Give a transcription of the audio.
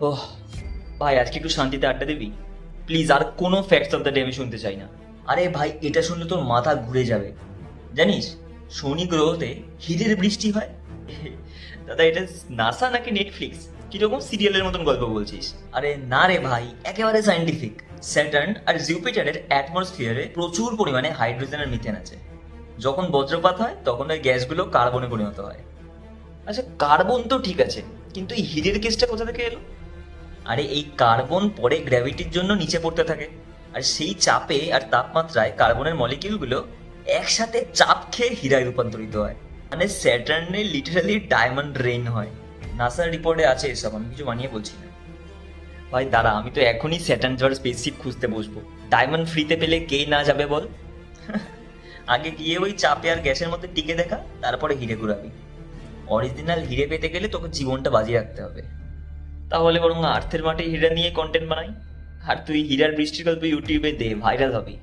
ওহ ভাই, আজকে একটু শান্তিতে আড্ডা দিবি প্লিজ? আর কোনো ফ্যাক্টস অফ দ্য ডে আমি শুনতে চাই না। আরে ভাই, এটা শুনলে তোর মাথা ঘুরে যাবে। জানিস শনি গ্রহতে হীরের বৃষ্টি হয়? দাদা, এটা নাসা নাকি নেটফ্লিক্স? কিরকম সিরিয়ালের মতন গল্প বলছিস? আরে না রে ভাই, একেবারে সাইন্টিফিক। স্যাটার্ন আর জুপিটারের অ্যাটমসফিয়ারে প্রচুর পরিমাণে হাইড্রোজেন আর মিথেন আছে। যখন বজ্রপাত হয় তখন ওই গ্যাসগুলো কার্বনে পরিণত হয়। আচ্ছা, কার্বন তো ঠিক আছে, কিন্তু এই হীরের কেসটা কোথা থেকে এলো? আরে এই কার্বন পরে গ্র্যাভিটির জন্য নিচে পড়তে থাকে, আর সেই চাপে আর তাপমাত্রায় কার্বনের মলিকিউলগুলো একসাথে চাপ খেয়ে হীরায় রূপান্তরিত হয়। মানে স্যাটার্নে লিটারালি ডায়মন্ড রেইন হয়। নাসার রিপোর্টে আছে এসব, আমি কিছু বানিয়ে বলছি না। ভাই দাঁড়া, আমি তো এখনই স্যাটার্ন যাওয়ার স্পেসশিপ খুঁজতে বসবো। ডায়মন্ড ফ্রিতে পেলে কে না যাবে বল? আগে গিয়ে ওই চাপে আর গ্যাসের মধ্যে টিকে দেখা, তারপরে হিরে ঘুরাবি। অরিজিনাল হিরে পেতে গেলে তোকে জীবনটা বাজিয়ে রাখতে হবে। তাহলে বরং আর্থের মাঠে হীরা নিয়ে কন্টেন্ট বানাই। আর তুই হীরার বৃষ্টির গল্প ইউটিউবে দে, ভাইরাল হবি।